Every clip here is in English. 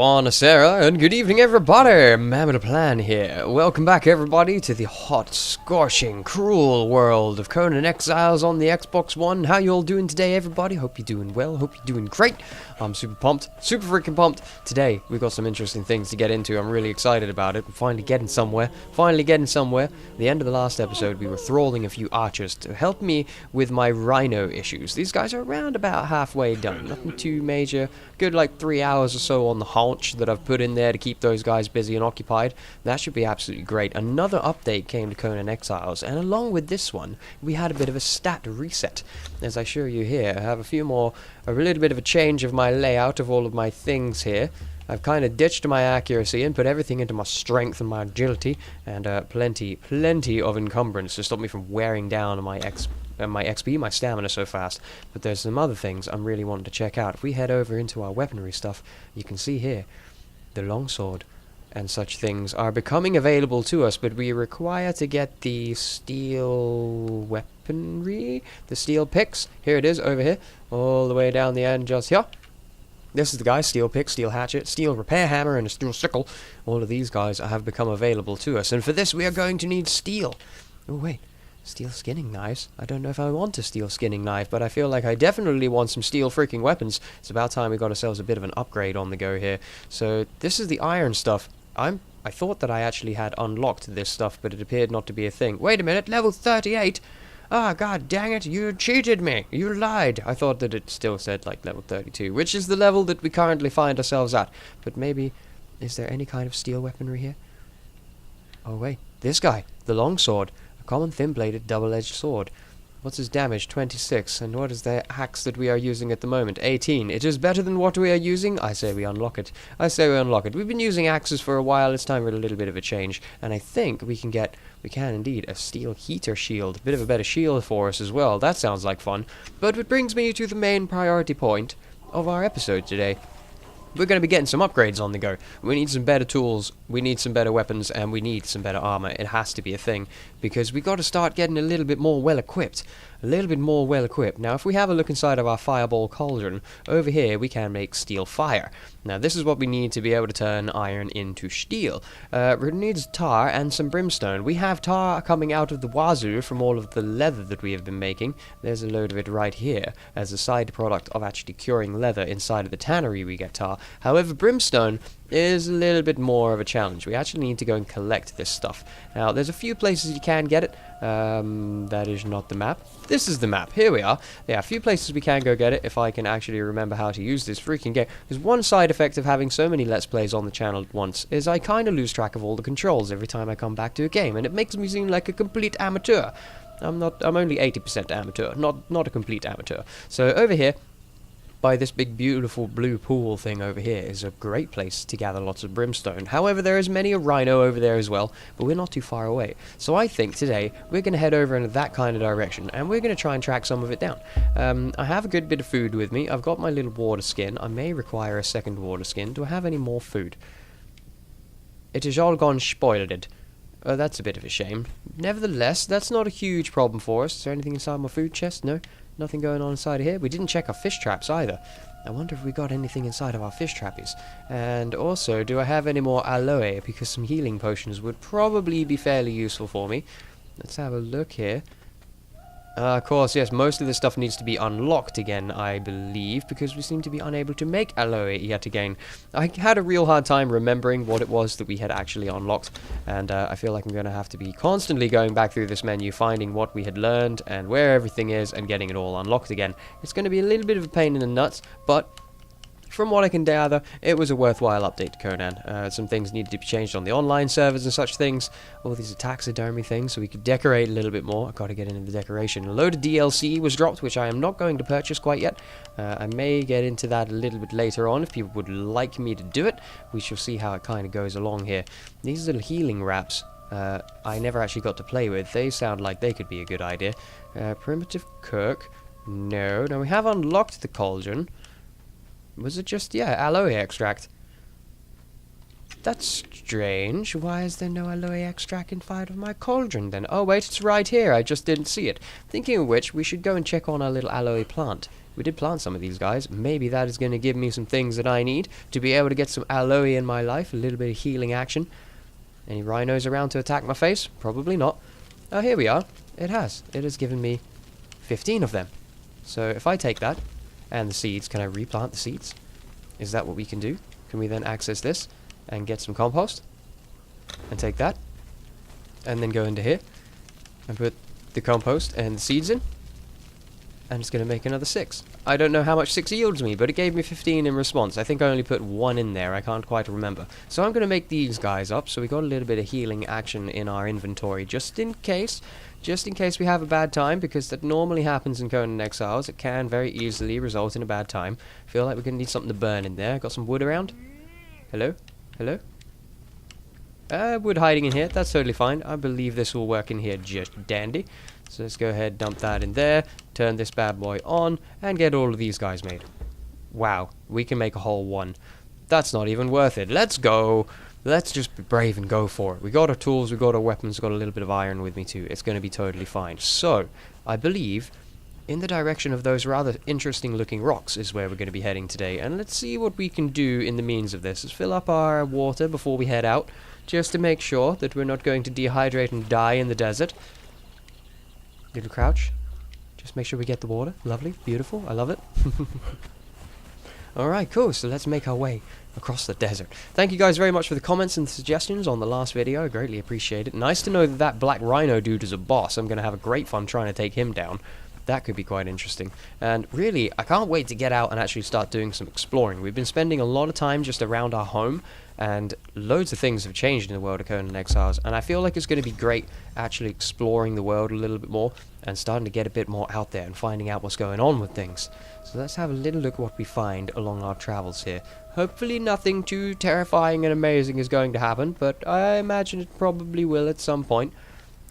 Buonasera and good evening everybody, MannwidaPlann here. Welcome back everybody to the hot, scorching, cruel world of Conan Exiles on the Xbox One. How you all doing today everybody? Hope you're doing well, hope you're doing great. I'm super pumped, super freaking pumped. Today we've got some interesting things to get into. I'm really excited about it. We're finally getting somewhere, At the end of the last episode we were thralling a few archers to help me with my rhino issues. These guys are around about halfway done, nothing too major. Good like 3 hours or so on the haunch that I've put in there to keep those guys busy and occupied. That should be absolutely great. Another update came to Conan Exiles, and along with this one, we had a bit of a stat reset. As I show you here, I have a little bit of a change of my layout of all of my things here. I've kind of ditched my accuracy and put everything into my strength and my agility, and plenty of encumbrance to stop me from wearing down my XP, my stamina so fast. But there's some other things I'm really wanting to check out. If we head over into our weaponry stuff, you can see here, the longsword and such things are becoming available to us, but we require to get the steel weaponry, the steel picks. Here it is, over here, all the way down the end just here. This is the guy, steel pick, steel hatchet, steel repair hammer, and a steel sickle. All of these guys have become available to us, and for this we are going to need steel. Oh wait, steel skinning knives? I don't know if I want a steel skinning knife, but I feel like I definitely want some steel freaking weapons. It's about time we got ourselves a bit of an upgrade on the go here. So this is the iron stuff. I thought that I actually had unlocked this stuff, but it appeared not to be a thing. Wait a minute, level 38? Ah, god dang it, you cheated me. You lied. I thought that it still said, like, level 32, which is the level that we currently find ourselves at. But maybe, is there any kind of steel weaponry here? Oh, wait. This guy, the longsword. A common thin-bladed, double-edged sword. What's his damage? 26. And what is the axe that we are using at the moment? 18. It is better than what we are using. I say we unlock it. We've been using axes for a while. It's time for a little bit of a change. And I think we can indeed, a steel heater shield. A bit of a better shield for us as well. That sounds like fun. But it brings me to the main priority point of our episode today. We're going to be getting some upgrades on the go. We need some better tools, we need some better weapons, and we need some better armor. It has to be a thing, because we got to start getting a little bit more well-equipped. Now, if we have a look inside of our fireball cauldron, over here we can make steel fire. Now, this is what we need to be able to turn iron into steel. It needs tar and some brimstone. We have tar coming out of the wazoo from all of the leather that we have been making. There's a load of it right here, as a side product of actually curing leather inside of the tannery we get tar. However, brimstone is a little bit more of a challenge. We actually need to go and collect this stuff. Now, there's a few places you can get it. That is not the map. This is the map. Here we are. Yeah, a few places we can go get it, if I can actually remember how to use this freaking game. Because one side effect of having so many Let's Plays on the channel at once is I kind of lose track of all the controls every time I come back to a game, and it makes me seem like a complete amateur. I'm only 80% amateur, not a complete amateur. So over here, by this big beautiful blue pool thing over here, is a great place to gather lots of brimstone. However, there is many a rhino over there as well, but we're not too far away. So I think today we're going to head over into that kind of direction, and we're going to try and track some of it down. I have a good bit of food with me. I've got my little water skin. I may require a second water skin. Do I have any more food? It is all gone spoiled. Oh, that's a bit of a shame. Nevertheless, that's not a huge problem for us. Is there anything inside my food chest? No? Nothing going on inside of here. We didn't check our fish traps either. I wonder if we got anything inside of our fish trappies. And also, do I have any more aloe? Because some healing potions would probably be fairly useful for me. Let's have a look here. Of course, yes, most of this stuff needs to be unlocked again, I believe, because we seem to be unable to make aloe yet again. I had a real hard time remembering what it was that we had actually unlocked, and I feel like I'm going to have to be constantly going back through this menu, finding what we had learned and where everything is, and getting it all unlocked again. It's going to be a little bit of a pain in the nuts, but from what I can gather, it was a worthwhile update to Conan. Some things needed to be changed on the online servers and such things. All these taxidermy things, so we could decorate a little bit more. I've got to get into the decoration. A load of DLC was dropped, which I am not going to purchase quite yet. I may get into that a little bit later on if people would like me to do it. We shall see how it kind of goes along here. These little healing wraps, I never actually got to play with. They sound like they could be a good idea. Primitive cook. No. Now we have unlocked the cauldron. Was it just, yeah, aloe extract? That's strange. Why is there no aloe extract inside of my cauldron then? Oh wait, it's right here. I just didn't see it. Thinking of which, we should go and check on our little aloe plant We did plant some of these guys. Maybe that is going to give me some things that I need to be able to get some aloe in my life. A little bit of healing action. Any rhinos around to attack my face? Probably not. Oh, here we are. It has. It has given me 15 of them. So if I take that and the seeds, can I replant the seeds? Is that what we can do? Can we then access this and get some compost? And take that. And then go into here and put the compost and the seeds in. And it's going to make another 6. I don't know how much 6 yields me, but it gave me 15 in response. I think I only put 1 in there. I can't quite remember. So I'm going to make these guys up, so we got a little bit of healing action in our inventory, just in case we have a bad time, because that normally happens in Conan Exiles. It can very easily result in a bad time. Feel like we're going to need something to burn in there. Got some wood around? Hello? Hello? Wood hiding in here. That's totally fine. I believe this will work in here just dandy. So let's go ahead, dump that in there, turn this bad boy on, and get all of these guys made. Wow, we can make a whole 1. That's not even worth it. Let's go. Let's just be brave and go for it. We got our tools, we got our weapons, got a little bit of iron with me too. It's going to be totally fine. So, I believe in the direction of those rather interesting looking rocks is where we're going to be heading today. And let's see what we can do in the means of this. Let's fill up our water before we head out, just to make sure that we're not going to dehydrate and die in the desert. Little crouch. Just make sure we get the water. Lovely. Beautiful. I love it. Alright, cool. So let's make our way across the desert. Thank you guys very much for the comments and the suggestions on the last video. I greatly appreciate it. Nice to know that that black rhino dude is a boss. I'm going to have a great fun trying to take him down. That could be quite interesting. And really, I can't wait to get out and actually start doing some exploring. We've been spending a lot of time just around our home, and loads of things have changed in the world of Conan Exiles, and I feel like it's going to be great actually exploring the world a little bit more and starting to get a bit more out there and finding out what's going on with things. So let's have a little look at what we find along our travels here. Hopefully nothing too terrifying and amazing is going to happen, but I imagine it probably will at some point.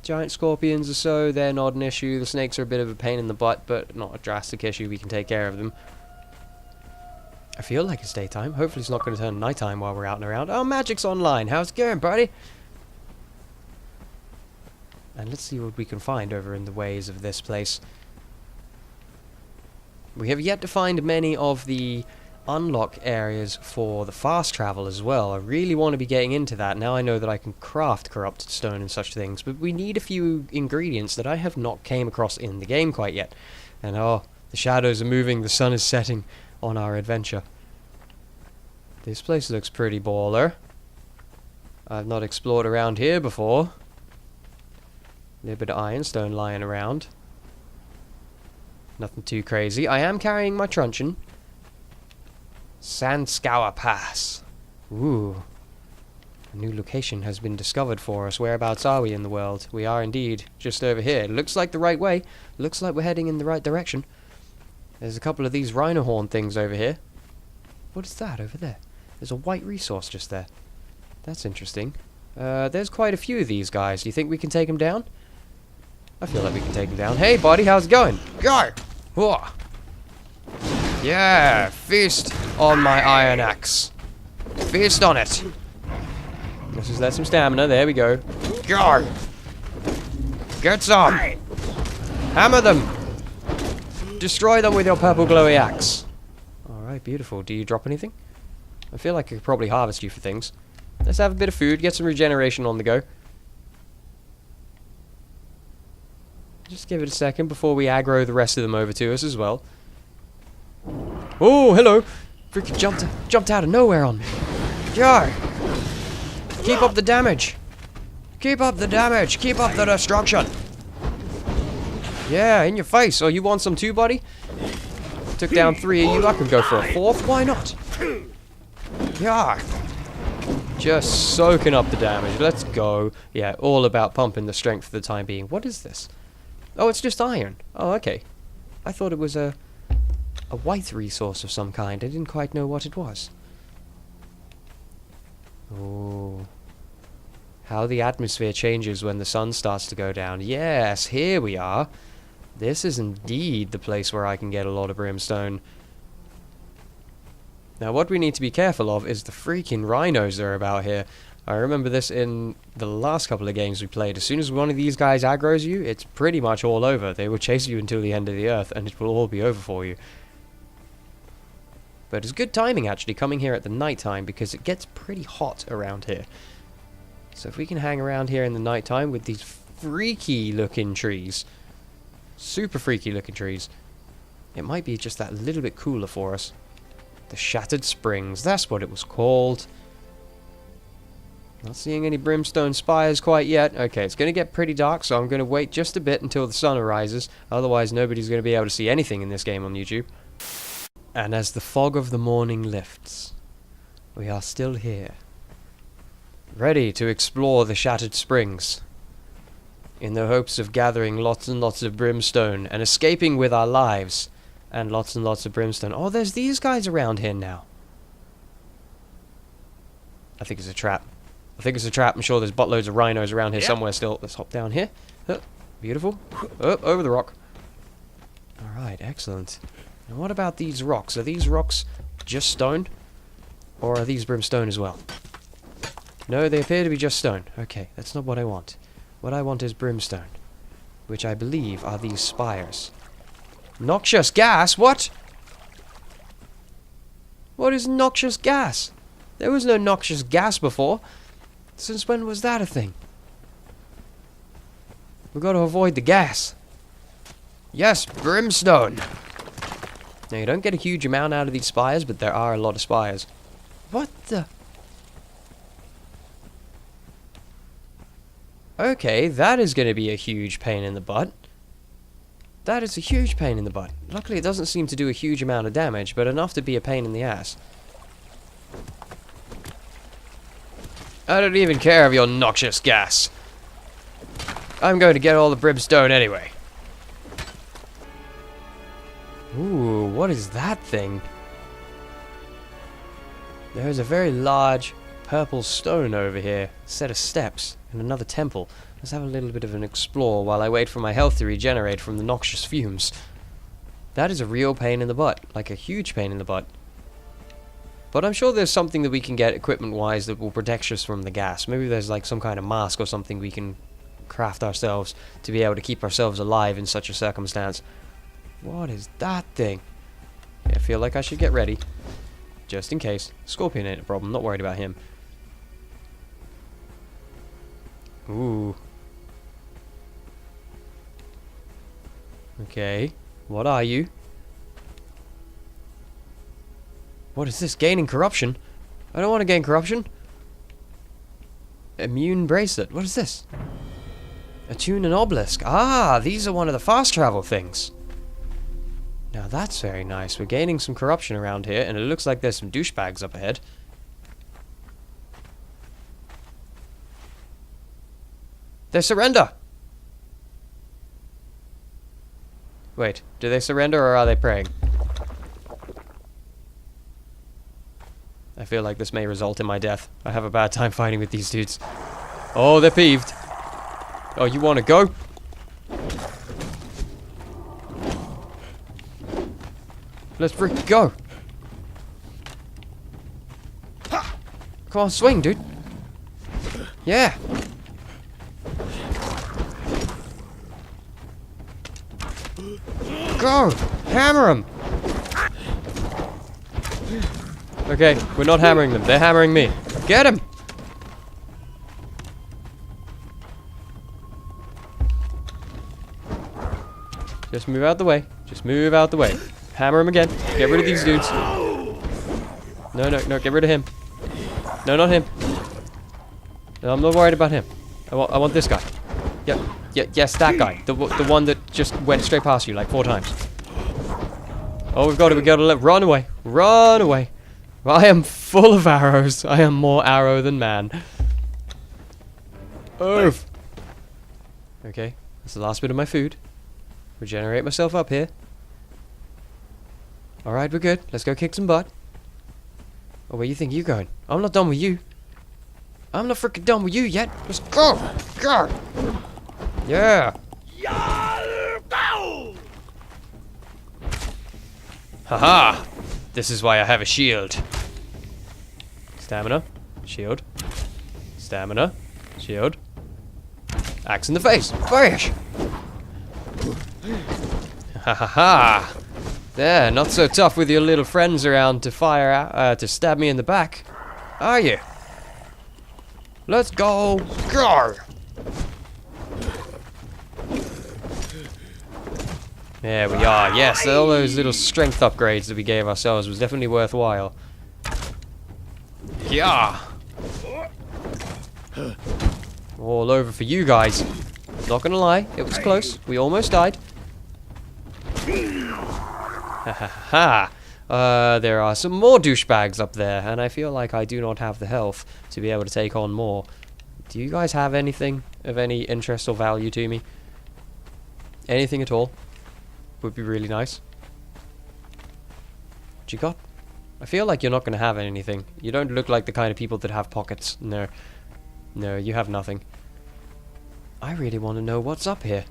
Giant scorpions or so, they're not an issue. The snakes are a bit of a pain in the butt, but not a drastic issue. We can take care of them. I feel like it's daytime. Hopefully it's not going to turn nighttime while we're out and around. Oh, Magic's online. How's it going, buddy? And let's see what we can find over in the ways of this place. We have yet to find many of the unlock areas for the fast travel as well. I really want to be getting into that. Now I know that I can craft corrupted stone and such things, but we need a few ingredients that I have not came across in the game quite yet. And oh, the shadows are moving, the sun is setting on our adventure. This place looks pretty baller. I've not explored around here before. A little bit of ironstone lying around. Nothing too crazy. I am carrying my truncheon. Sandscour Pass. Ooh. A new location has been discovered for us. Whereabouts are we in the world? We are indeed just over here. Looks like the right way. Looks like we're heading in the right direction. There's a couple of these rhino horn things over here. What is that over there? There's a white resource just there. That's interesting. There's quite a few of these guys. Do you think we can take them down? I feel like we can take them down. Hey, buddy, how's it going? Go! Whoa. Yeah, feast on my iron axe. Feast on it. Let's just let some stamina. There we go. Go! Get some! Hammer them! Destroy them with your purple glowy axe. Alright, beautiful. Do you drop anything? I feel like I could probably harvest you for things. Let's have a bit of food, get some regeneration on the go. Just give it a second before we aggro the rest of them over to us as well. Oh, hello! Freaking jumped out of nowhere on me. Jar! Keep up the damage! Keep up the damage! Keep up the destruction! Yeah, in your face. Oh, you want some too, buddy? Took down 3 of you. I can go for a 4th. Why not? Yeah. Just soaking up the damage. Let's go. Yeah, all about pumping the strength for the time being. What is this? Oh, it's just iron. Oh, okay. I thought it was a white resource of some kind. I didn't quite know what it was. Oh. How the atmosphere changes when the sun starts to go down. Yes, here we are. This is indeed the place where I can get a lot of brimstone. Now, what we need to be careful of is the freaking rhinos that are about here. I remember this in the last couple of games we played. As soon as one of these guys aggroes you, it's pretty much all over. They will chase you until the end of the earth, and it will all be over for you. But it's good timing, actually, coming here at the night time, because it gets pretty hot around here. So if we can hang around here in the night time with these freaky-looking trees, super freaky-looking trees, it might be just that little bit cooler for us. The Shattered Springs, that's what it was called. Not seeing any brimstone spires quite yet. Okay, it's going to get pretty dark, so I'm going to wait just a bit until the sun arises. Otherwise, nobody's going to be able to see anything in this game on YouTube. And as the fog of the morning lifts, we are still here, ready to explore the Shattered Springs, in the hopes of gathering lots and lots of brimstone and escaping with our lives, and lots of brimstone. Oh, there's these guys around here now. I think it's a trap. I think it's a trap. I'm sure there's buttloads of rhinos around here somewhere still. Let's hop down here. Beautiful. Over the rock. Alright, excellent. And what about these rocks? Are these rocks just stone? Or are these brimstone as well? No, they appear to be just stone. Okay, that's not what I want. What I want is brimstone, which I believe are these spires. Noxious gas? What? What is noxious gas? There was no noxious gas before. Since when was that a thing? We've got to avoid the gas. Yes, brimstone. Now, you don't get a huge amount out of these spires, but there are a lot of spires. What the? Okay, that is going to be a huge pain in the butt. That is a huge pain in the butt. Luckily, it doesn't seem to do a huge amount of damage, but enough to be a pain in the ass. I don't even care of your noxious gas. I'm going to get all the brimstone anyway. Ooh, what is that thing? There is a very large purple stone over here, a set of steps, and another temple. Let's have a little bit of an explore while I wait for my health to regenerate from the noxious fumes. That is a real pain in the butt, like a huge pain in the butt. But I'm sure there's something that we can get equipment-wise that will protect us from the gas. Maybe there's like some kind of mask or something we can craft ourselves to be able to keep ourselves alive in such a circumstance. What is that thing? Yeah, I feel like I should get ready. Just in case. Scorpion ain't a problem, not worried about him. Ooh. Okay. What are you? What is this? Gaining corruption? I don't want to gain corruption. Immune bracelet. What is this? Attune an obelisk. Ah, these are one of the fast travel things. Now that's very nice. We're gaining some corruption around here, and it looks like there's some douchebags up ahead. They surrender! Wait, do they surrender or are they praying? I feel like this may result in my death. I have a bad time fighting with these dudes. Oh, they're peeved. Oh, you want to go? Let's freaking go. Come on, swing, dude. Yeah. Go! Hammer him! Okay, we're not hammering them. They're hammering me. Get him! Just move out the way. Just move out the way. Hammer him again. Get rid of these dudes. No, no, no. Get rid of him. No, not him. No, I'm not worried about him. I want this guy. Yep. Yeah, yes, that guy. The one that just went straight past you like 4 times. Oh, we gotta run away. Run away. I am full of arrows. I am more arrow than man. Oof. Okay, that's the last bit of my food. Regenerate myself up here. Alright, we're good. Let's go kick some butt. Oh, where you think you're going? I'm not done with you. I'm not freaking done with you yet. Let's go. Go. Yeah. Haha. This is why I have a shield. Stamina. Shield. Stamina. Shield. Axe in the face. Flash. Ha ha ha. There, not so tough with your little friends around to fire out, to stab me in the back, are you? Let's go. Go! There we are. Yes, all those little strength upgrades that we gave ourselves was definitely worthwhile. Yeah. All over for you guys. Not gonna lie, it was close. We almost died. Ha ha ha. There are some more douchebags up there, and I feel like I do not have the health to be able to take on more. Do you guys have anything of any interest or value to me? Anything at all? Would be really nice. What you got? I feel like you're not going to have anything. You don't look like the kind of people that have pockets. No. No, you have nothing. I really want to know what's up here.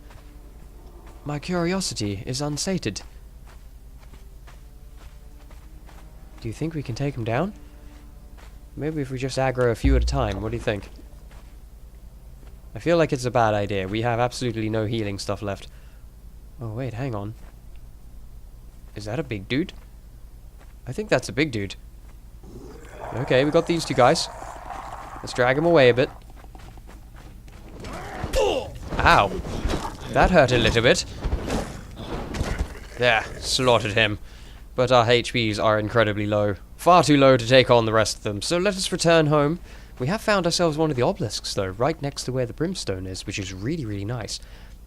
My curiosity is unsated. Do you think we can take him down? Maybe if we just aggro a few at a time. What do you think? I feel like it's a bad idea. We have absolutely no healing stuff left. Oh wait, hang on. Is that a big dude? I think that's a big dude. Okay, we got these two guys. Let's drag him away a bit. Ow. That hurt a little bit. There, slaughtered him. But our HPs are incredibly low. Far too low to take on the rest of them. So let us return home. We have found ourselves one of the obelisks, though, right next to where the brimstone is, which is really, really nice.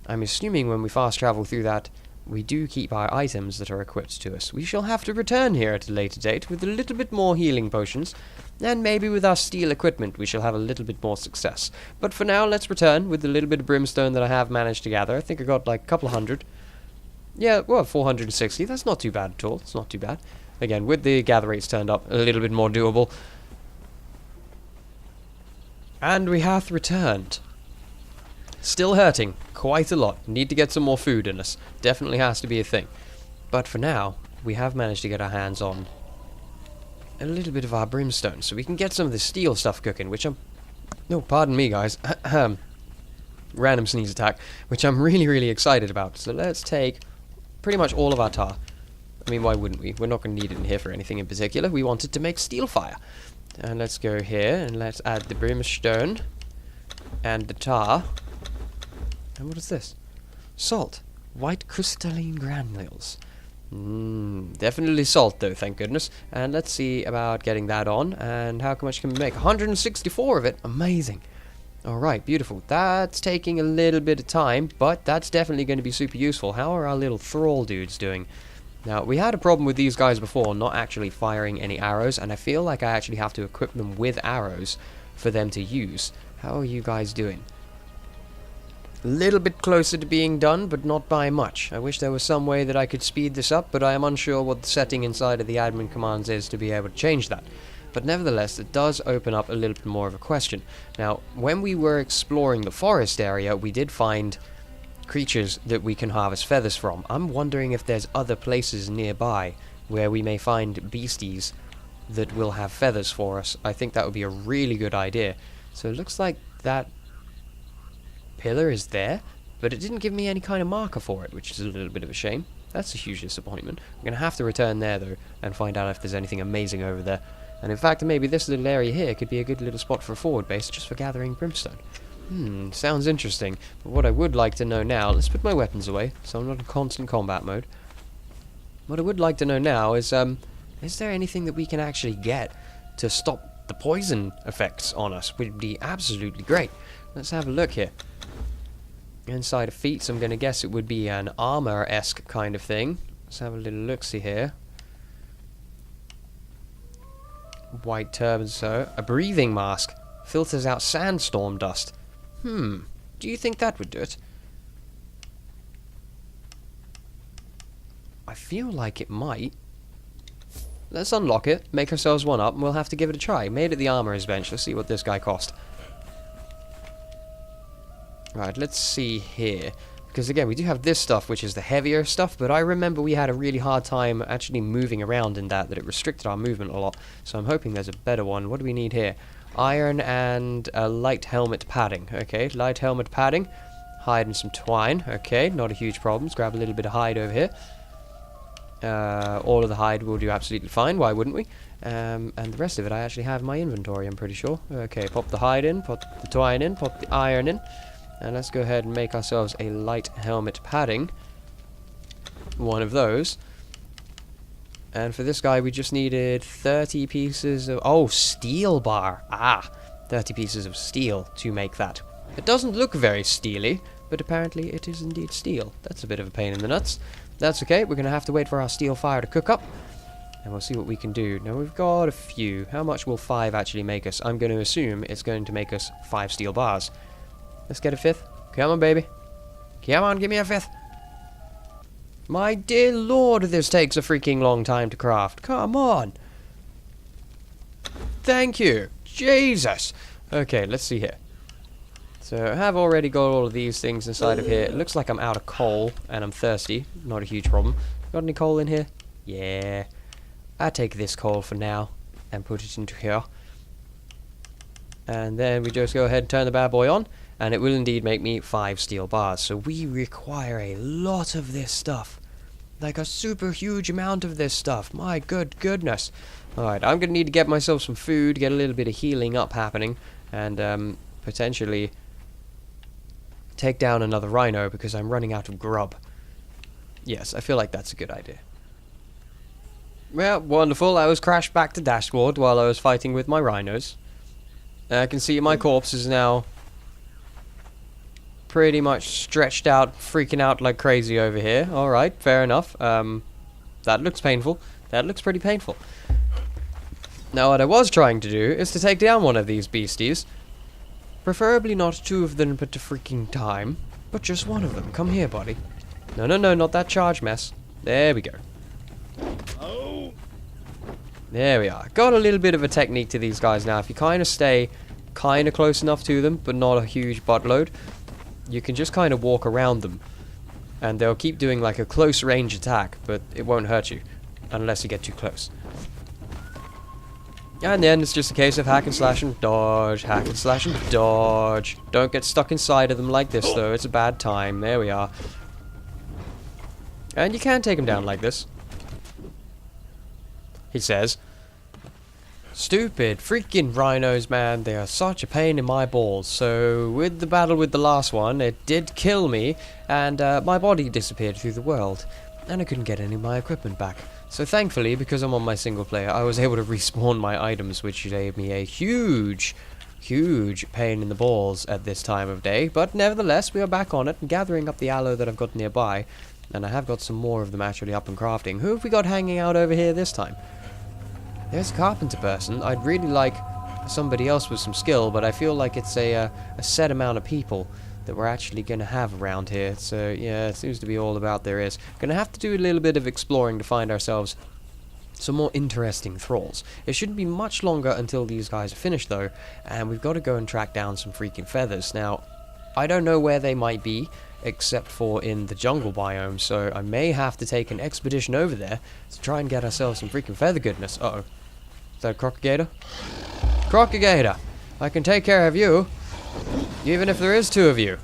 I'm assuming when we fast travel through that, we do keep our items that are equipped to us. We shall have to return here at a later date with a little bit more healing potions, and maybe with our steel equipment we shall have a little bit more success. But for now, let's return with the little bit of brimstone that I have managed to gather. I think I got like a couple of hundred. Yeah, well, 460. That's not too bad at all. It's not too bad. Again, with the gather rates turned up, a little bit more doable. And we hath returned. Still hurting quite a lot. Need to get some more food in us. Definitely has to be a thing. But for now, we have managed to get our hands on a little bit of our brimstone, so we can get some of the steel stuff cooking, which I'm... No, pardon me, guys. Random sneeze attack, which I'm really, really excited about. So let's take pretty much all of our tar. I mean, why wouldn't we? We're not going to need it in here for anything in particular. We want it to make steel fire. And let's go here, and let's add the brimstone and the tar. And what is this? Salt. White crystalline granules. Definitely salt, though, thank goodness. And let's see about getting that on. And how much can we make? 164 of it. Amazing. Alright, beautiful. That's taking a little bit of time, but that's definitely going to be super useful. How are our little thrall dudes doing? Now, we had a problem with these guys before, not actually firing any arrows, and I feel like I actually have to equip them with arrows for them to use. How are you guys doing? A little bit closer to being done, but not by much. I wish there was some way that I could speed this up, but I am unsure what the setting inside of the admin commands is to be able to change that. But nevertheless, it does open up a little bit more of a question. Now, when we were exploring the forest area, we did find creatures that we can harvest feathers from. I'm wondering if there's other places nearby where we may find beasties that will have feathers for us. I think that would be a really good idea. So it looks like that pillar is there, but it didn't give me any kind of marker for it, which is a little bit of a shame. That's a huge disappointment. I'm going to have to return there, though, and find out if there's anything amazing over there. And in fact, maybe this little area here could be a good little spot for a forward base, just for gathering brimstone. Sounds interesting. But what I would like to know now... Let's put my weapons away, so I'm not in constant combat mode. What I would like to know now is there anything that we can actually get to stop the poison effects on us? Would be absolutely great. Let's have a look here. Inside of feats, I'm going to guess it would be an armor-esque kind of thing. Let's have a little look-see here. White turban, so a breathing mask filters out sandstorm dust. Do you think that would do it? I feel like it might. Let's unlock it, make ourselves one up, and we'll have to give it a try. Made at the armorer's bench. Let's see what this guy cost. Right, let's see here. Because again, we do have this stuff, which is the heavier stuff, but I remember we had a really hard time actually moving around in that it restricted our movement a lot. So I'm hoping there's a better one. What do we need here? Iron and a light helmet padding. Okay, light helmet padding. Hide and some twine. Okay, not a huge problem. Let's grab a little bit of hide over here. All of the hide will do absolutely fine, why wouldn't we? And the rest of it I actually have in my inventory, I'm pretty sure. Okay, pop the hide in, pop the twine in, pop the iron in. And let's go ahead and make ourselves a light helmet padding. One of those. And for this guy we just needed 30 pieces of... Oh, steel bar! Ah! 30 pieces of steel to make that. It doesn't look very steely, but apparently it is indeed steel. That's a bit of a pain in the nuts. That's okay, we're going to have to wait for our steel fire to cook up. And we'll see what we can do. Now we've got a few. How much will 5 actually make us? I'm going to assume it's going to make us 5 steel bars. Let's get a 5th. Come on, baby. Come on, give me a 5th. My dear lord, this takes a freaking long time to craft. Come on. Thank you. Jesus. Okay, let's see here. So I have already got all of these things inside of here. It looks like I'm out of coal and I'm thirsty. Not a huge problem. Got any coal in here? Yeah. I take this coal for now and put it into here. And then we just go ahead and turn the bad boy on. And it will indeed make me 5 steel bars. So we require a lot of this stuff. Like a super huge amount of this stuff. My goodness. Alright, I'm going to need to get myself some food, get a little bit of healing up happening, and potentially take down another rhino because I'm running out of grub. Yes, I feel like that's a good idea. Well, wonderful. I was crashed back to dashboard while I was fighting with my rhinos. I can see my corpse is now pretty much stretched out, freaking out like crazy over here. Alright, fair enough. That looks painful. That looks pretty painful. Now what I was trying to do is to take down one of these beasties. Preferably not 2 of them at a freaking time, but just one of them. Come here, buddy. No, not that charge mess. There we go. There we are. Got a little bit of a technique to these guys now. If you kind of stay kind of close enough to them, but not a huge buttload, you can just kind of walk around them. And they'll keep doing like a close range attack, but it won't hurt you. Unless you get too close. And then it's just a case of hack and slash and dodge, hack and slash and dodge. Don't get stuck inside of them like this though, it's a bad time. There we are. And you can take them down like this. He says. Stupid freaking rhinos, man. They are such a pain in my balls. So, with the battle with the last one, it did kill me, and my body disappeared through the world. And I couldn't get any of my equipment back. So thankfully, because I'm on my single player, I was able to respawn my items, which gave me a huge pain in the balls at this time of day. But nevertheless, we are back on it, and gathering up the aloe that I've got nearby. And I have got some more of them actually up and crafting. Who have we got hanging out over here this time? There's a carpenter person. I'd really like somebody else with some skill, but I feel like it's a set amount of people that we're actually going to have around here. So, yeah, it seems to be all about there is. Going to have to do a little bit of exploring to find ourselves some more interesting thralls. It shouldn't be much longer until these guys are finished, though, and we've got to go and track down some freaking feathers. Now, I don't know where they might be, except for in the jungle biome, so I may have to take an expedition over there to try and get ourselves some freaking feather goodness. Uh-oh. Is that a crocagator? Crocagator! I can take care of you, even if there is 2 of you.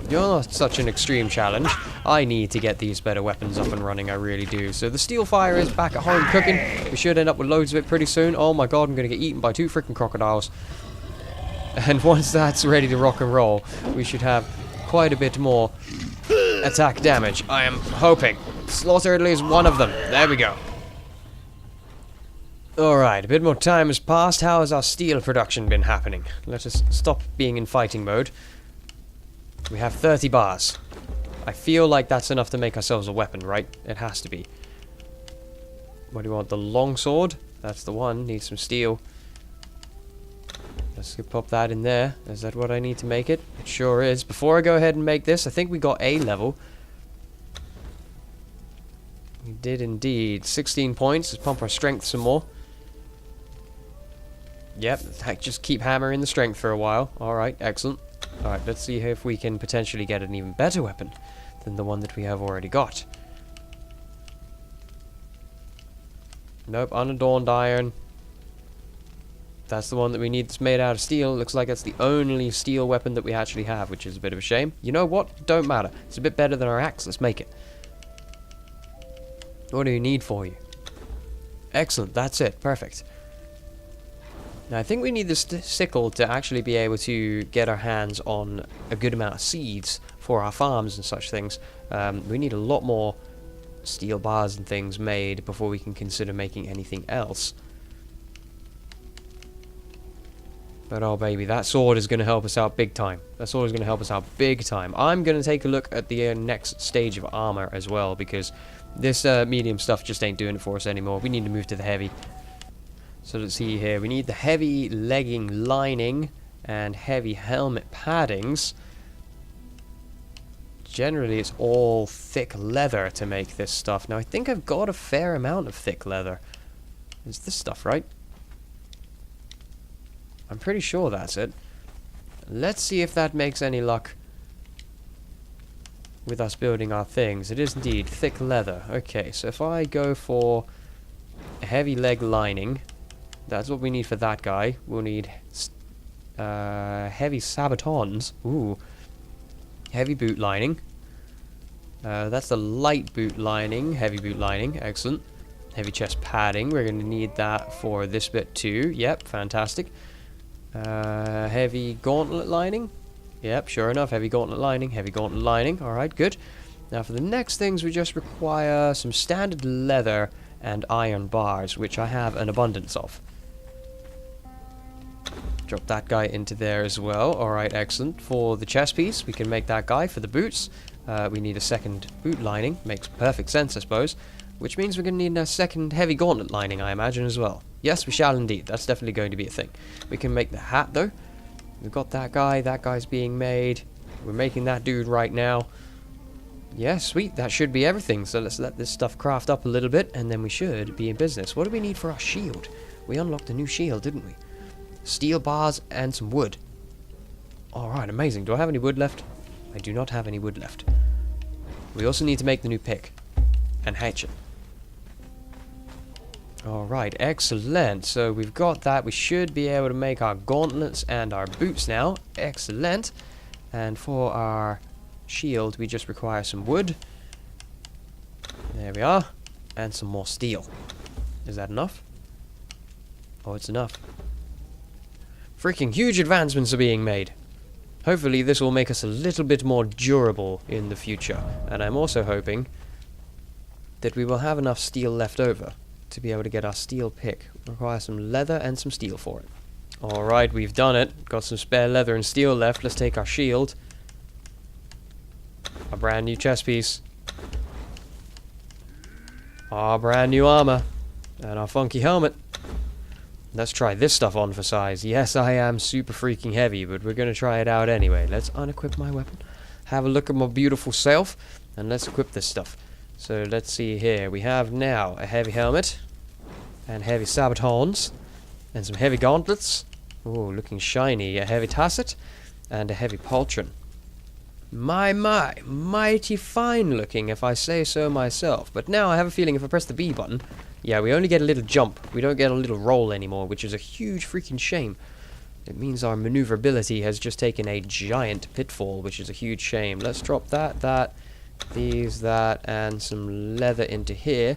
You're not such an extreme challenge. I need to get these better weapons up and running, I really do. So the steel fire is back at home cooking. We should end up with loads of it pretty soon. Oh my god, I'm going to get eaten by 2 freaking crocodiles. And once that's ready to rock and roll, we should have quite a bit more attack damage, I am hoping. Slaughter at least one of them. There we go. Alright, a bit more time has passed. How has our steel production been happening? Let us stop being in fighting mode. We have 30 bars. I feel like that's enough to make ourselves a weapon, right? It has to be. What do you want? The long sword? That's the one. Need some steel. Let's pop that in there. Is that what I need to make it? It sure is. Before I go ahead and make this, I think we got A level. We did indeed. 16 points. Let's pump our strength some more. Yep, just keep hammering the strength for a while. Alright, excellent. Alright, let's see if we can potentially get an even better weapon than the one that we have already got. Nope, unadorned iron. That's the one that we need that's made out of steel. Looks like that's the only steel weapon that we actually have, which is a bit of a shame. You know what? Don't matter. It's a bit better than our axe. Let's make it. What do you need for you? Excellent, that's it. Perfect. Now, I think we need this sickle to actually be able to get our hands on a good amount of seeds for our farms and such things. We need a lot more steel bars and things made before we can consider making anything else. But oh baby, that sword is going to help us out big time. That sword is going to help us out big time. I'm going to take a look at the next stage of armor as well, because this medium stuff just ain't doing it for us anymore. We need to move to the heavy. So let's see here. We need the heavy legging lining and heavy helmet paddings. Generally, it's all thick leather to make this stuff. Now, I think I've got a fair amount of thick leather. It's this stuff, right? I'm pretty sure that's it. Let's see if that makes any luck with us building our things. It is indeed thick leather. Okay, so if I go for a heavy leg lining, that's what we need for that guy. We'll need heavy sabatons. Ooh. Heavy boot lining. That's the light boot lining. Heavy boot lining. Excellent. Heavy chest padding. We're going to need that for this bit too. Yep, fantastic. Heavy gauntlet lining. Yep, sure enough. Heavy gauntlet lining. Heavy gauntlet lining. Alright, good. Now for the next things, we just require some standard leather and iron bars, which I have an abundance of. Drop that guy into there as well. Alright, excellent. For the chest piece, we can make that guy. For the boots, we need a second boot lining. Makes perfect sense, I suppose. Which means we're going to need a second heavy gauntlet lining, I imagine, as well. Yes, we shall indeed. That's definitely going to be a thing. We can make the hat, though. We've got that guy. That guy's being made. We're making that dude right now. Yeah, sweet. That should be everything. So let's let this stuff craft up a little bit, and then we should be in business. What do we need for our shield? We unlocked a new shield, didn't we? Steel bars and some wood. Alright, amazing. Do I have any wood left? I do not have any wood left. We also need to make the new pick and hatchet. Alright, excellent. So we've got that. We should be able to make our gauntlets and our boots now. Excellent. And for our shield, we just require some wood. There we are. And some more steel. Is that enough? Oh, it's enough. Freaking huge advancements are being made. Hopefully this will make us a little bit more durable in the future. And I'm also hoping that we will have enough steel left over to be able to get our steel pick. We require some leather and some steel for it. Alright, we've done it. Got some spare leather and steel left. Let's take our shield. A brand new chest piece. Our brand new armor. And our funky helmet. Let's try this stuff on for size. Yes, I am super freaking heavy, but we're going to try it out anyway. Let's unequip my weapon. Have a look at my beautiful self. And let's equip this stuff. So let's see here. We have now a heavy helmet. And heavy sabatons. And some heavy gauntlets. Oh, looking shiny. A heavy tasset. And a heavy pauldron. My, mighty fine looking if I say so myself. But now I have a feeling if I press the B button, yeah, we only get a little jump. We don't get a little roll anymore, which is a huge freaking shame. It means our maneuverability has just taken a giant pitfall, which is a huge shame. Let's drop that, these, that, and some leather into here,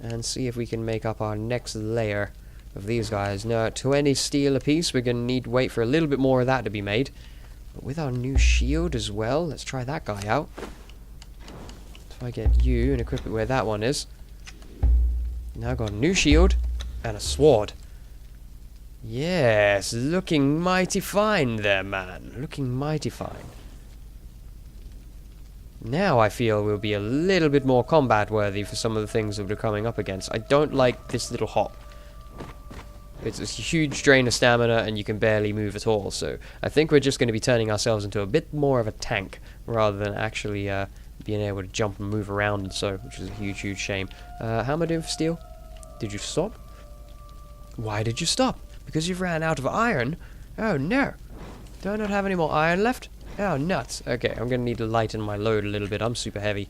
and see if we can make up our next layer of these guys. Now, 20 steel apiece, we're going to need to wait for a little bit more of that to be made. But with our new shield as well, let's try that guy out. If I get you and equip it where that one is. Now I've got a new shield and a sword. Yes, looking mighty fine there, man. Looking mighty fine. Now I feel we'll be a little bit more combat worthy for some of the things that we're coming up against. I don't like this little hop. It's a huge drain of stamina and you can barely move at all. So I think we're just going to be turning ourselves into a bit more of a tank rather than actually being able to jump and move around and so, which is a huge, huge shame. How am I doing for steel? Did you stop? Why did you stop? Because you've ran out of iron? Oh no. Do I not have any more iron left? Oh, nuts. Okay, I'm going to need to lighten my load a little bit. I'm super heavy.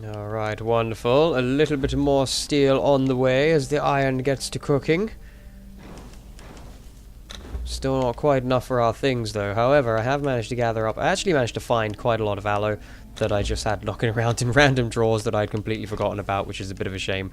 Alright, wonderful. A little bit more steel on the way as the iron gets to cooking. Still not quite enough for our things, though. However, I have managed to gather up... I actually managed to find quite a lot of aloe. that I just had knocking around in random drawers that I'd completely forgotten about, which is a bit of a shame.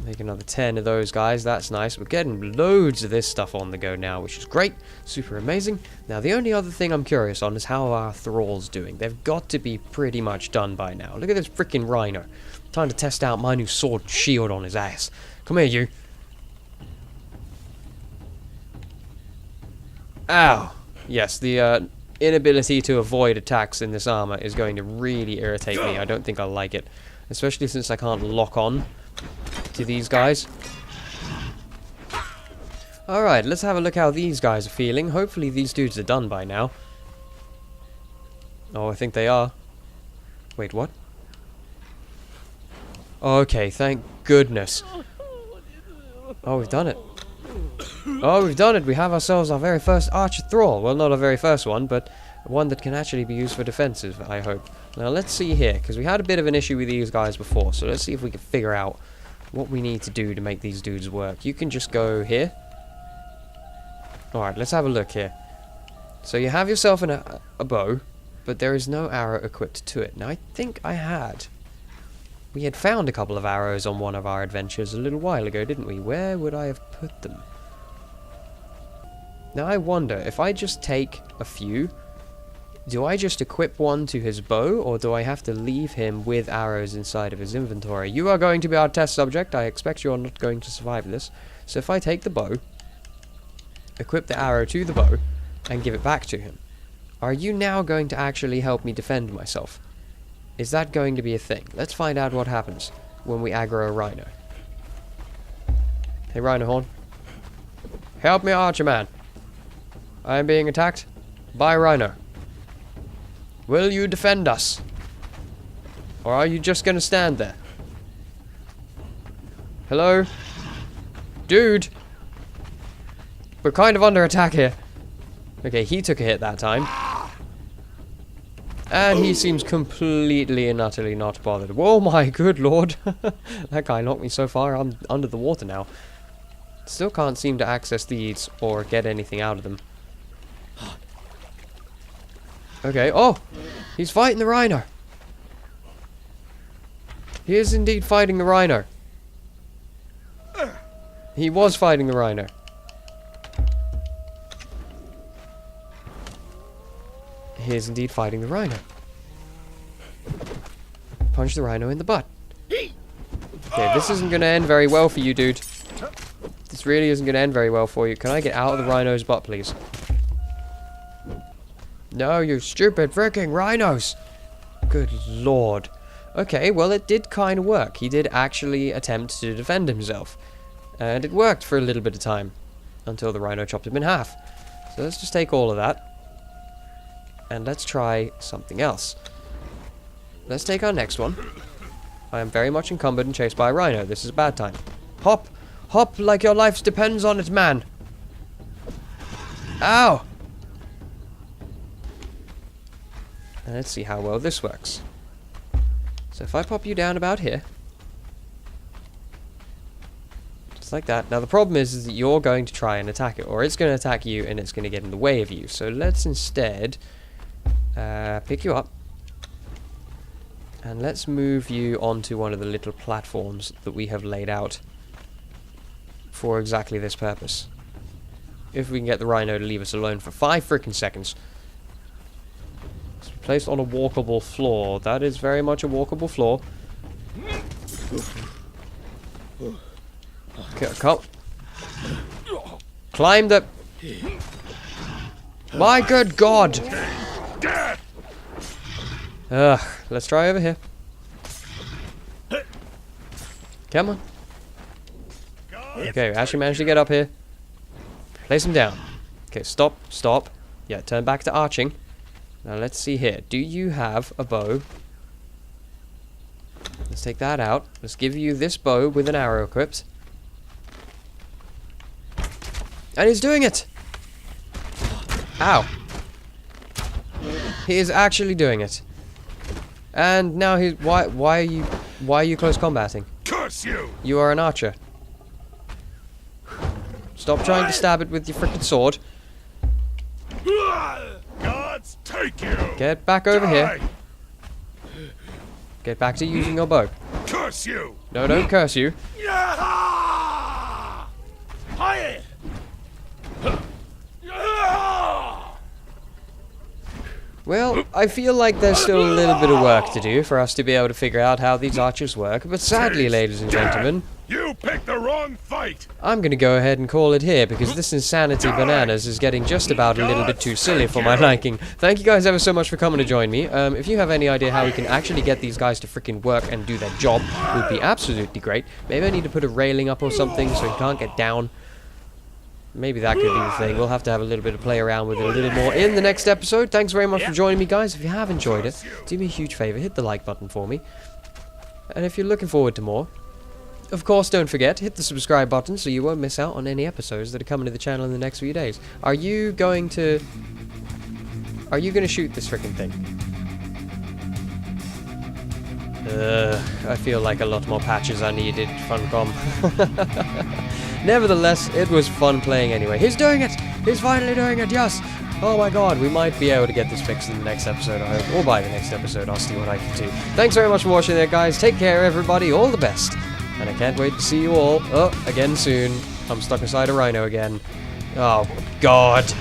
Make another 10 of those guys, that's nice. We're getting loads of this stuff on the go now, which is great. Super amazing. Now, the only other thing I'm curious on is how are our Thralls doing? They've got to be pretty much done by now. Look at this freaking rhino. Time to test out my new sword shield on his ass. Come here, you. Ow. Yes, the inability to avoid attacks in this armor is going to really irritate me. I don't think I like it. Especially since I can't lock on to these guys. Alright, let's have a look how these guys are feeling. Hopefully these dudes are done by now. Oh, I think they are. Wait, what? Okay, thank goodness. Oh, we've done it. Oh, we've done it. We have ourselves our very first archer thrall. Well, not our very first one, but one that can actually be used for defensive, I hope. Now, let's see here, because we had a bit of an issue with these guys before, so let's see if we can figure out what we need to do to make these dudes work. You can just go here. Alright, let's have a look here. So you have yourself a bow, but there is no arrow equipped to it. Now, I think I had. We had found a couple of arrows on one of our adventures a little while ago, didn't we? Where would I have put them? Now, I wonder, if I just take a few, do I just equip one to his bow, or do I have to leave him with arrows inside of his inventory? You are going to be our test subject. I expect you're not going to survive this. So if I take the bow, equip the arrow to the bow, and give it back to him, are you now going to actually help me defend myself? Is that going to be a thing? Let's find out what happens when we aggro a rhino. Hey, Rhino Horn. Help me, Archer Man. I am being attacked by a rhino. Will you defend us? Or are you just going to stand there? Hello? Dude! We're kind of under attack here. Okay, he took a hit that time. And he seems completely and utterly not bothered. Whoa, my good lord. That guy knocked me so far, I'm under the water now. Still can't seem to access these or get anything out of them. Okay, oh! He's fighting the rhino! He is indeed fighting the rhino. He was fighting the rhino. He is indeed fighting the rhino. Punch the rhino in the butt. Okay, this isn't going to end very well for you, dude. This really isn't going to end very well for you. Can I get out of the rhino's butt, please? No, you stupid freaking rhinos! Good lord. Okay, well, it did kind of work. He did actually attempt to defend himself. And it worked for a little bit of time. Until the rhino chopped him in half. So let's just take all of that. And let's try something else. Let's take our next one. I am very much encumbered and chased by a rhino. This is a bad time. Hop! Hop like your life depends on it, man! Ow! And let's see how well this works. So if I pop you down about here. Just like that. Now the problem is that you're going to try and attack it. Or it's going to attack you and it's going to get in the way of you. So let's instead pick you up. And let's move you onto one of the little platforms that we have laid out for exactly this purpose. If we can get the rhino to leave us alone for 5 freaking seconds. It's placed on a walkable floor. That is very much a walkable floor. Okay, come. Climb the... My good God! Ugh, let's try over here. Come on. Okay, we actually managed to get up here. Place him down. Okay, stop, stop. Yeah, turn back to arching. Now let's see here. Do you have a bow? Let's take that out. Let's give you this bow with an arrow equipped. And he's doing it! Ow. He is actually doing it. And now he's... Why are you close combating? Curse you! You are an archer. Stop trying to stab it with your frickin' sword. God's turn! take you! Get back over here. Die! Get back to using your bow. Curse you! No, don't curse you. Yeah! Hi! Well, I feel like there's still a little bit of work to do for us to be able to figure out how these archers work, but sadly, ladies and gentlemen, You picked the wrong fight! I'm gonna go ahead and call it here, because this insanity bananas is getting just about a little bit too silly for my liking. Thank you guys ever so much for coming to join me. If you have any idea how we can actually get these guys to freaking work and do their job, it would be absolutely great. Maybe I need to put a railing up or something so he can't get down. Maybe that could be the thing. We'll have to have a little bit of play around with it a little more in the next episode. Thanks very much for joining me, guys. If you have enjoyed it, do me a huge favor, hit the like button for me. And if you're looking forward to more, of course, don't forget, hit the subscribe button so you won't miss out on any episodes that are coming to the channel in the next few days. Are you going to shoot this freaking thing? I feel like a lot more patches are needed, Funcom. Nevertheless, it was fun playing anyway. He's doing it! He's finally doing it, yes! Oh my god, we might be able to get this fixed in the next episode, I hope. Or by the next episode, I'll see what I can do. Thanks very much for watching there, guys. Take care, everybody. All the best. And I can't wait to see you all, again soon. I'm stuck inside a rhino again. Oh, God.